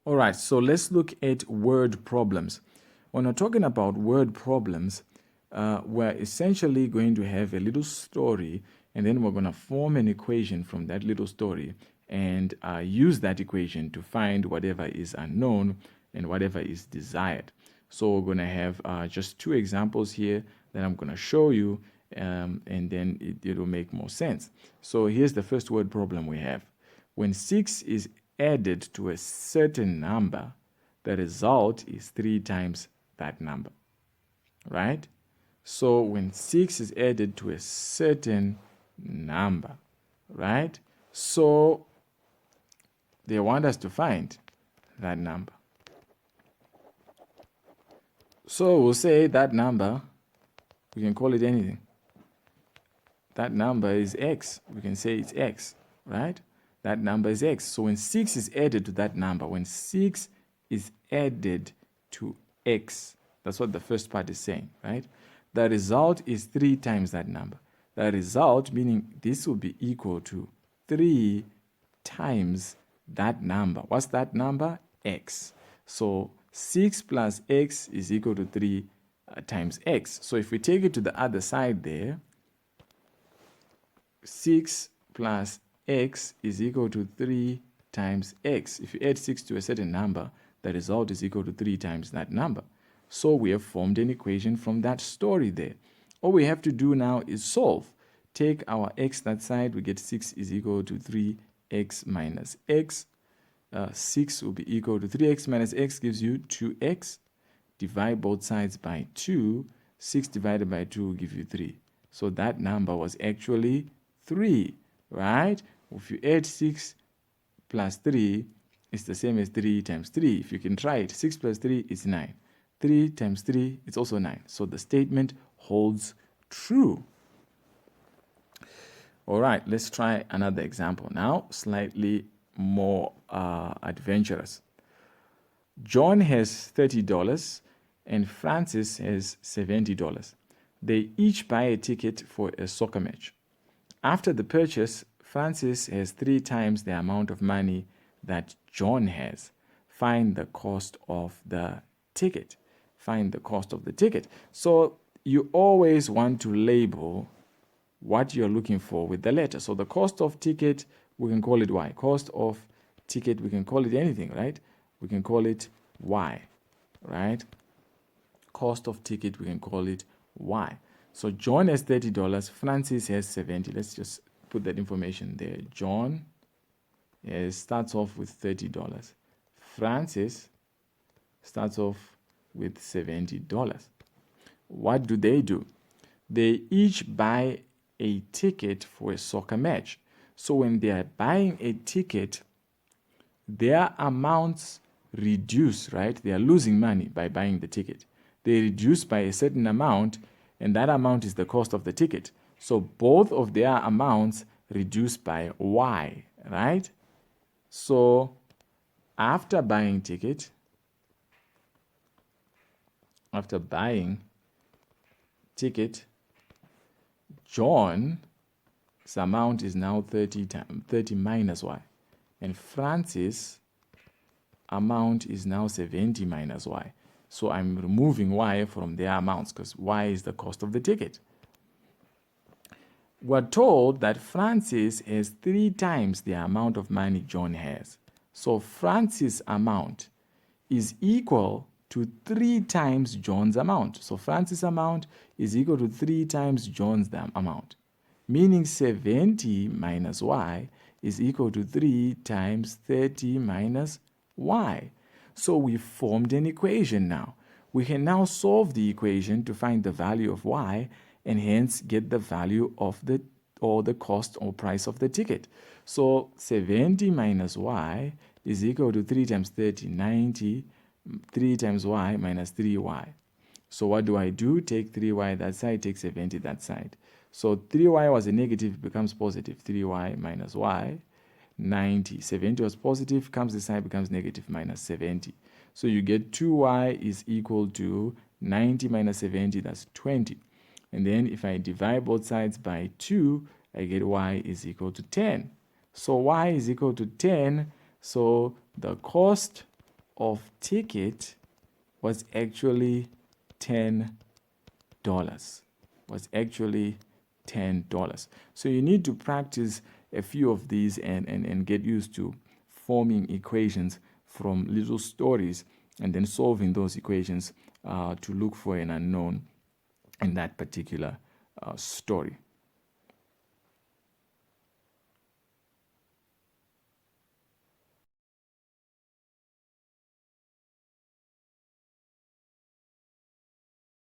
All right, so let's look at word problems. When we're talking about word problems, we're essentially going to have a little story, and then we're going to form an equation from that little story and use that equation to find whatever is unknown and whatever is desired. So we're going to have just two examples here that I'm going to show you, and then it will make more sense. So here's the first word problem we have. When 6 is added to a certain number, the result is 3 times that number, right? So when 6 is added to a certain number, right? So they want us to find that number. So we'll say that number, we can call it anything. That number is x. We can say it's x, right? That number is x. So when 6 is added to that number, when 6 is added to x, that's what the first part is saying, right? The result is 3 times that number. The result, meaning this will be equal to 3 times that number. What's that number? X. So 6 plus x is equal to 3 times x. So if we take it to the other side there, 6 plus x is equal to 3 times x. If you add 6 to a certain number, the result is equal to 3 times that number. So we have formed an equation from that story there. All we have to do now is solve. Take our x that side, we get 6 is equal to 3x minus x. 6 will be equal to 3x minus x gives you 2x. Divide both sides by 2. 6 divided by 2 will give you 3. So that number was actually 3, right? If you add 6 plus 3, it's the same as 3 times 3. If you can try it, 6 plus 3 is 9. 3 times 3, it's also 9. So the statement holds true. All right, let's try another example now, slightly more adventurous. John has $30 and Francis has $70. They each buy a ticket for a soccer match. After the purchase, Francis has 3 times the amount of money that John has. Find the cost of the ticket. Find the cost of the ticket. So you always want to label what you're looking for with the letter. So the cost of ticket, we can call it Y. Cost of ticket, we can call it anything, right? We can call it Y, right? Cost of ticket, we can call it Y. So John has $30, Francis has 70. Let's just put that information there. John starts off with $30. Francis starts off with $70. What do? They each buy a ticket for a soccer match. So when they are buying a ticket, their amounts reduce, right? They are losing money by buying the ticket. They reduce by a certain amount, and that amount is the cost of the ticket. So both of their amounts reduce by Y, right? So after buying ticket, John's amount is now 30 minus Y. And Francis' amount is now 70 minus Y. So I'm removing Y from their amounts because Y is the cost of the ticket. We're told that Francis has 3 times the amount of money John has. So Francis' amount is equal to 3 times John's amount. So Francis' amount is equal to 3 times John's amount. Meaning 70 minus Y is equal to 3 times 30 minus Y. So we formed an equation now. We can now solve the equation to find the value of Y and hence get the value of the cost or price of the ticket. So 70 minus Y is equal to 3 times 30, 90, 3 times Y minus 3Y. So what do? Take 3Y that side, take 70 that side. So 3Y was a negative, it becomes positive. 3Y minus Y, 90. 70 was positive, comes this side, becomes negative, minus 70. So you get 2Y is equal to 90 minus 70, that's 20. And then if I divide both sides by 2, I get Y is equal to 10. So Y is equal to 10. So the cost of ticket was actually $10. Was actually $10. So you need to practice a few of these and get used to forming equations from little stories and then solving those equations to look for an unknown in that particular story.